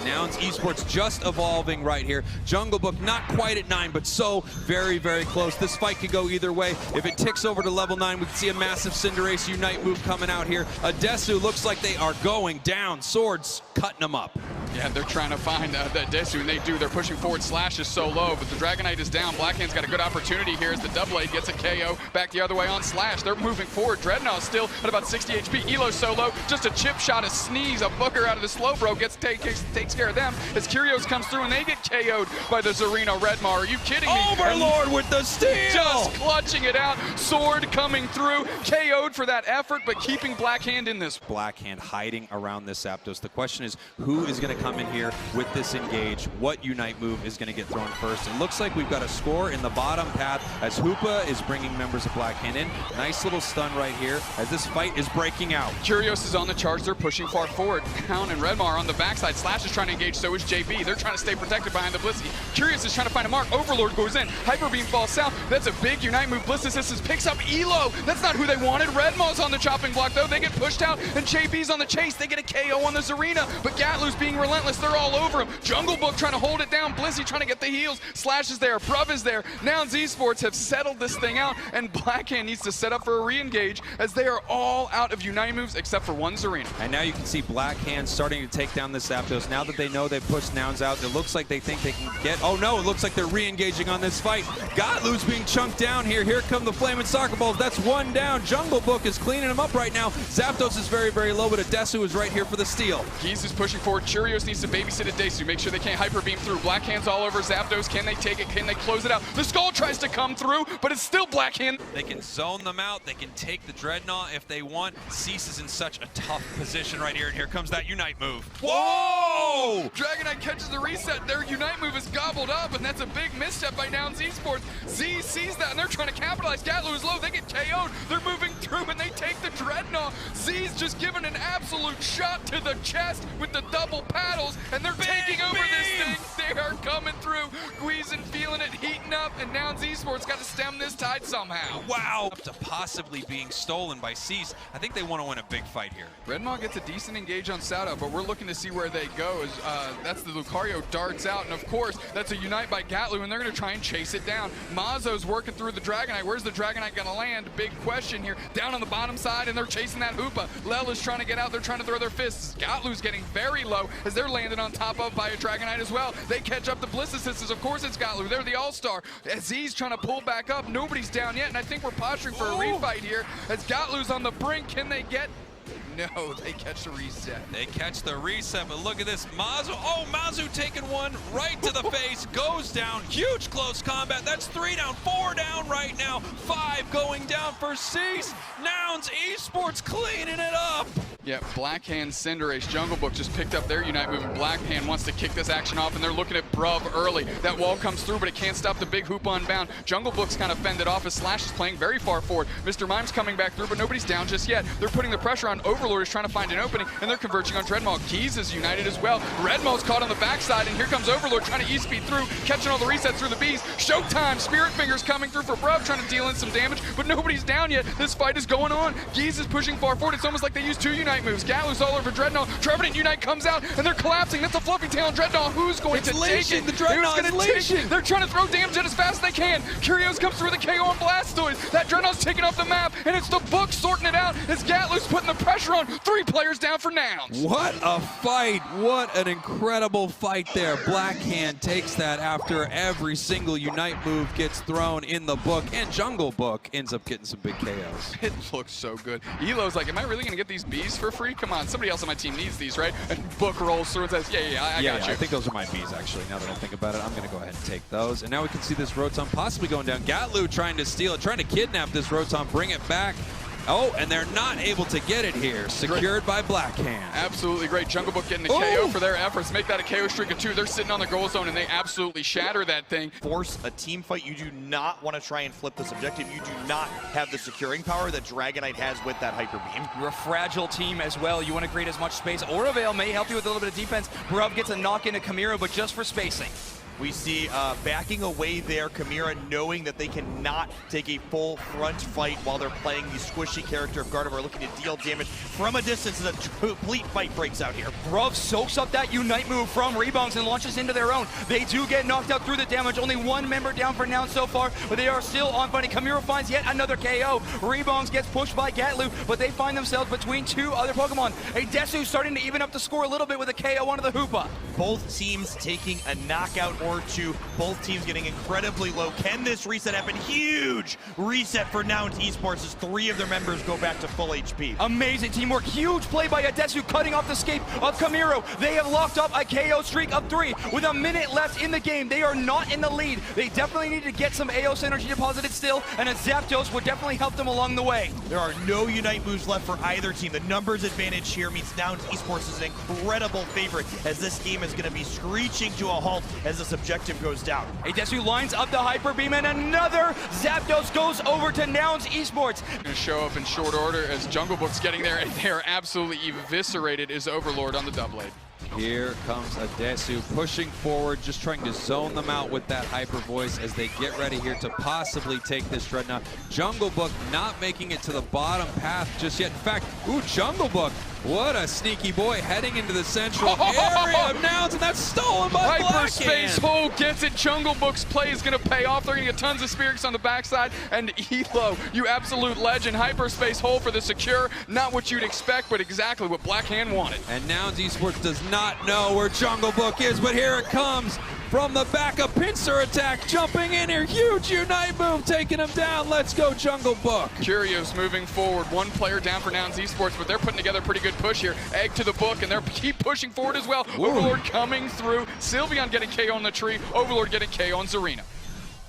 Nouns Esports just evolving right here. Jungle Book not quite at 9, but so very, very close. This fight could go either way. If it ticks over to level 9, we can see a massive Cinderace Unite move coming out here. Adesu looks like they are going down. Swords cutting them up. Yeah, they're trying to find that Desu, and they do. They're pushing forward. Slash is so low, but the Dragonite is down. Blackhand's got a good opportunity here as the double A gets a KO back the other way on Slash. They're moving forward. Dreadnought still at about 60 HP. Elo so low, just a chip shot, a sneeze, a booker out of the slow bro takes care of them as Curios comes through and they get KO'd by the Zarina Redmar. Are you kidding me? Overlord with the steal! Just clutching it out. Sword coming through. KO'd for that effort, but keeping Blackhand in this. Blackhand hiding around this Zapdos. The question is, who is going to come in here with this engage? What Unite move is going to get thrown first? It looks like we've got a score in the bottom path as Hoopa is bringing members of Blackhand in. Nice little stun right here as this fight is breaking out. Curios is on the charge. They're pushing far forward. Hound and Redmar on the backside. Slash is trying to engage, so is JB. They're trying to stay protected behind the Blissey. Curious is trying to find a mark. Overlord goes in. Hyper Beam falls south. That's a big Unite move. Bliss Assistance picks up Elo. That's not who they wanted. Redmar's on the chopping block, though. They get pushed out, and JB's on the chase. They get a KO on the Zarina, but Gatlu's being relentless. They're all over him. Jungle Book trying to hold it down. Blissey trying to get the heals. Slash is there. Bruv is there. Nouns Esports have settled this thing out, and Blackhand needs to set up for a re-engage as they are all out of Unite moves except for one Zarina. And now you can see Blackhand starting to take down the Zapdos. Now that they know they've pushed Nouns out, it looks like they think they can get... Oh no, it looks like they're re-engaging on this fight. Gatlu's being chunked down here. Here come the Flaming Soccer Balls. That's one down. Jungle Book is cleaning them up right now. Zapdos is very, very low, but Adesu is right here for the steal. Geese is pushing forward. Curios needs to babysit Adesu. Make sure they can't Hyper Beam through. Blackhand's all over Zapdos. Can they take it? Can they close it out? The Skull tries to come through, but it's still Blackhand. They can zone them out. They can take the Dreadnought if they want. Cease is in such a tough position right here, and here comes that Unite move. Whoa! Dragonite catches the reset. Their Unite move is gobbled up, and that's a big misstep by Nouns Esports. Z sees that, and they're trying to capitalize. Gatlu is low. They get KO'd. They're moving through, and they take the Dreadnought. Z's just given an absolute shot to the chest with the double paddles, and they're taking over this thing. They are coming through. Guizin feeling it, heating up, and Nouns Esports got to stem this tide somehow. Wow! Up to possibly being stolen by Cease. I think they want to win a big fight here. Redmar gets a decent engage on Sauda, but we're looking to see where they go. That's the Lucario darts out, and of course, that's a Unite by Gatlu, and they're going to try and chase it down. Mazo's working through the Dragonite. Where's the Dragonite going to land? Big question here. Down on the bottom side, and they're chasing that Hoopa. Lel is trying to get out. They're trying to throw their fists. Gatlu's getting very low as they're landed on top of by a Dragonite as well. They catch up the Bliss Assistants. Of course, it's Gatlu. They're the all-star. As he's trying to pull back up, nobody's down yet, and I think we're posturing for a refight here. As Gatlu's on the brink, can they get... No, they catch the reset. They catch the reset, but look at this. Mazu, Mazu taking one right to the face, goes down. Huge close combat. That's 3 down, 4 down right now. 5 going down for Cease. Nouns Esports cleaning it up. Yeah, Blackhand, Cinderace, Jungle Book just picked up their Unite move, and Blackhand wants to kick this action off, and they're looking at Bruv early. That wall comes through, but it can't stop the big hoop on bound. Jungle Book's kind of fended off as Slash is playing very far forward. Mr. Mime's coming back through, but nobody's down just yet. They're putting the pressure on. Overlord is trying to find an opening, and they're converging on Dreadmaw. Keys is United as well. Redmaw's caught on the backside, and here comes Overlord trying to E-speed through, catching all the resets through the bees. Showtime! Spirit Fingers coming through for Bruv, trying to deal in some damage, but nobody's down yet. This fight is going on. Geese is pushing far forward. It's almost like they used 2 Unite moves. Gatlu's all over Dreadnought. Trevenant Unite comes out, and they're collapsing. That's a fluffy tail on Dreadnought. Who's going to take it? The Dreadnought is leashing. They're trying to throw damage at as fast as they can. Curios comes through the KO on Blastoise. That Dreadnought's taking off the map, and it's the book sorting it out as Gatlu's putting the pressure on. 3 players down for Nouns. What a fight. What an incredible fight there. Blackhand takes that after every single Unite move gets thrown in the book, and Jungle Book ends up getting some big KOs. It looks so good. Elo's like, am I really going to get these bees for free? Come on, somebody else on my team needs these, right? And Book rolls through and says, I got you. I think those are my bees, actually. Now that I think about it, I'm going to go ahead and take those. And now we can see this Rotom possibly going down. Gatlu trying to steal it, trying to kidnap this Rotom, bring it back. Oh, and they're not able to get it here. Secured by Blackhand. Absolutely great. Jungle Book getting the KO for their efforts. Make that a KO streak of 2. They're sitting on the goal zone, and they absolutely shatter that thing. Force a team fight. You do not want to try and flip this objective. You do not have the securing power that Dragonite has with that Hyper Beam. You're a fragile team as well. You want to create as much space. Auravale may help you with a little bit of defense. Bruv gets a knock into Chimera, but just for spacing. We see backing away there, Chimera knowing that they cannot take a full front fight while they're playing the squishy character of Gardevoir, looking to deal damage from a distance as a complete fight breaks out here. Bruv soaks up that Unite move from Rebounds and launches into their own. They do get knocked out through the damage. Only one member down for now so far, but they are still on fighting. Chimera finds yet another KO. Rebounds gets pushed by Gatlu, but they find themselves between two other Pokemon. A Desu starting to even up the score a little bit with a KO onto the Hoopa. Both teams taking a knockout or two. Both teams getting incredibly low. Can this reset happen? Huge reset for Nouns Esports as 3 of their members go back to full HP. Amazing teamwork. Huge play by Adesu cutting off the escape of Chimera. They have locked up a KO streak of 3 with a minute left in the game. They are not in the lead. They definitely need to get some AOS energy deposited still, and a Zapdos would definitely help them along the way. There are no Unite moves left for either team. The numbers advantage here means Nouns Esports is an incredible favorite as this game is going to be screeching to a halt as this objective goes down. Adesu lines up the Hyper Beam, and another Zapdos goes over to Nouns Esports. Going to show up in short order as Jungle Book's getting there, and they are absolutely eviscerated as Overlord on the double-blade. Here comes Adesu pushing forward, just trying to zone them out with that hyper voice as they get ready here to possibly take this Dreadnought. Jungle Book not making it to the bottom path just yet. In fact, Jungle Book, what a sneaky boy, heading into the central area of Nouns, and that's stolen by Hyperspace Blackhand. Hole gets it. Jungle Book's play is going to pay off. They're going to get tons of spirits on the backside. And Elo, you absolute legend. Hyperspace Hole for the secure. Not what you'd expect, but exactly what Blackhand wanted. And Nouns Esports does not know where Jungle Book is, but here it comes from the back, a pincer attack, jumping in here, huge Unite move, taking him down. Let's go, Jungle Book. Curios moving forward, one player down for Nouns Esports, but they're putting together a pretty good push here. Egg to the book, and they're keep pushing forward as well. Ooh. Overlord coming through. Sylveon getting KO on the tree. Overlord getting KO on Zarina.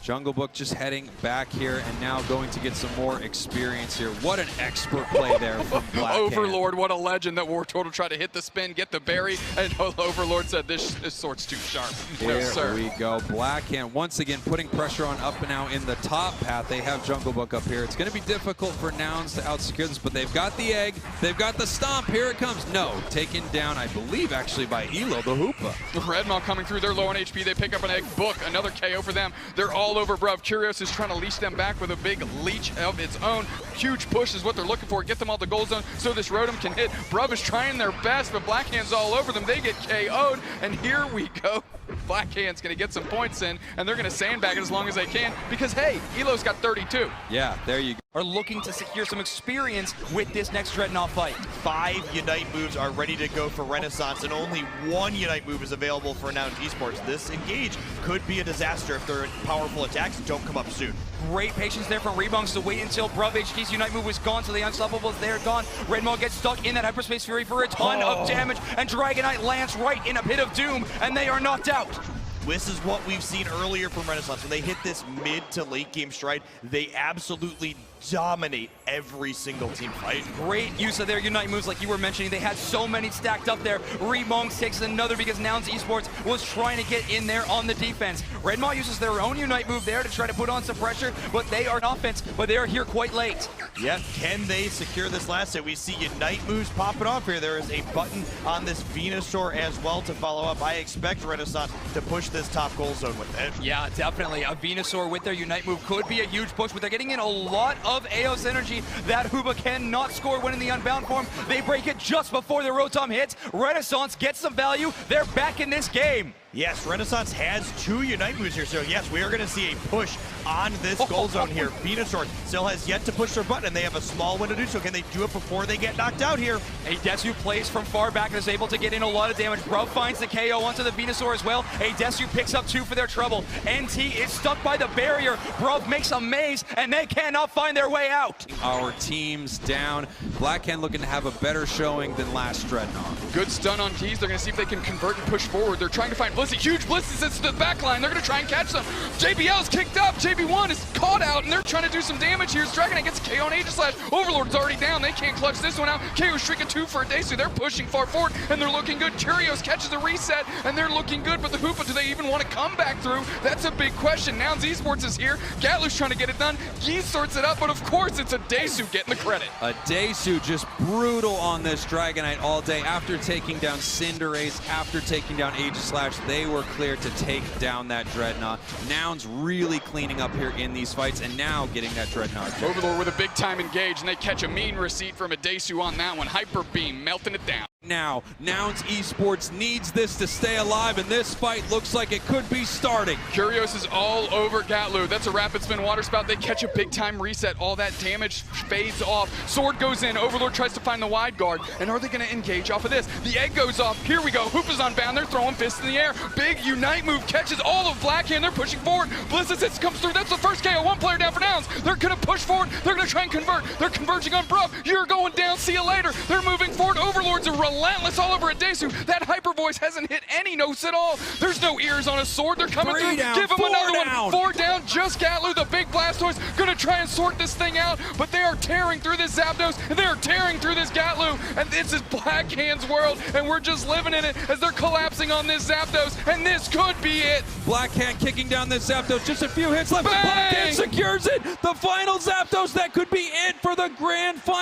Jungle Book just heading back here and now going to get some more experience here. What an expert play there from Blackhand. Overlord, what a legend. That War Turtle tried to hit the spin, get the berry, and Overlord said, this sword's too sharp. No, There we go. Blackhand once again putting pressure on up and out in the top path. They have Jungle Book up here. It's going to be difficult for Nouns to outsecure this, but they've got the egg. They've got the stomp. Here it comes. No, taken down, I believe, actually by Elo, the Hoopa. Redmaw coming through. They're low on HP. They pick up an egg. Book, another KO for them. They're all over Bruv. Curios is trying to leash them back with a big leech of its own. Huge push is what they're looking for. Get them all the goal zone so this Rotom can hit. Bruv is trying their best, but Blackhand's all over them. They get KO'd, and here we go. Blackhand's going to get some points in, and they're going to sandbag it as long as they can because, hey, Elo's got 32. Yeah, there you go. Are looking to secure some experience with this next Dreadnought fight. 5 Unite moves are ready to go for Renaissance, and only 1 Unite move is available for Nouns Esports. This engage could be a disaster if their powerful attacks don't come up soon. Great patience there from Rebounds to wait until Bruv HK's Unite move was gone, so the Unstoppables, they're gone. Redmaw gets stuck in that Hyperspace Fury for a ton of damage, and Dragonite lands right in a pit of doom, and they are knocked out. This is what we've seen earlier from Renaissance. When they hit this mid to late game stride, they absolutely dominate every single team fight. Great use of their Unite moves like you were mentioning. They had so many stacked up there. Remongs takes another because Nouns Esports was trying to get in there on the defense. Redmaw uses their own Unite move there to try to put on some pressure, but they are on offense, but they are here quite late. Yep, can they secure this last hit? We see Unite moves popping off here. There is a button on this Venusaur as well to follow up. I expect Renaissance to push this top goal zone with it. Yeah, definitely. A Venusaur with their Unite move could be a huge push, but they're getting in a lot of AOS energy. That Hoopa cannot score when in the unbound form. They break it just before the Rotom hits. Renaissance gets some value. They're back in this game. Yes, Renaissance has 2 Unite moves here, so yes, we are going to see a push on this goal zone here. Venusaur still has yet to push their button, and they have a small window to do so. Can they do it before they get knocked out here? Adesu plays from far back and is able to get in a lot of damage. Bruv finds the KO onto the Venusaur as well. Adesu picks up 2 for their trouble. NT is stuck by the barrier. Bruv makes a maze, and they cannot find their way out. Our team's down. Blackhand looking to have a better showing than last Dreadnought. Good stun on keys. They're going to see if they can convert and push forward. They're trying to find Blissey. Huge Blissey sits to the back line. They're going to try and catch them. JBL's kicked up. JB1 is caught out, and they're trying to do some damage here. Dragonite gets a KO on Aegislash. Overlord's already down. They can't clutch this one out. KO streak of 2 for Adesu. They're pushing far forward, and they're looking good. Curios catches a reset, and they're looking good, but the Hoopa, do they even want to come back through? That's a big question. Nouns Esports is here. Gatlu's trying to get it done. Geese sorts it up, but of course it's Adesu getting the credit. Adesu just brutal on this Dragonite all day after taking down Cinderace, after taking down Aegislash. they were clear to take down that Dreadnought. Nouns really cleaning up here in these fights, and now getting that Dreadnought kill. Overlord with a big time engage, and they catch a mean receipt from a Desu on that one. Hyper Beam melting it down. Now, Nouns Esports needs this to stay alive, and this fight looks like it could be starting. Curios is all over Gatlu. That's a rapid spin water spout. They catch a big time reset. All that damage fades off. Sword goes in. Overlord tries to find the wide guard. And are they going to engage off of this? The egg goes off. Here we go. Hoop is on bound. They're throwing fists in the air. Big Unite move catches all of Blackhand. They're pushing forward. Bliss Assist comes through. That's the first KO. One player down for Nouns. They're going to push forward. They're going to try and convert. They're converging on Bruv. You're going down. See you later. They're moving forward. Overlords are relentless all over Desu. That hyper voice hasn't hit any notes at all. There's no ears on a sword. They're coming through. Down, give him another down. One. 4 down. Just Gatlu, the big Blastoise, gonna try and sort this thing out, but they are tearing through this Zapdos, and they are tearing through this Gatlu, and this is Blackhand's world, and we're just living in it as they're collapsing on this Zapdos, and this could be it. Blackhand kicking down this Zapdos. Just a few hits left. Bang! Blackhand secures it. The final Zapdos. That could be it for the grand finals.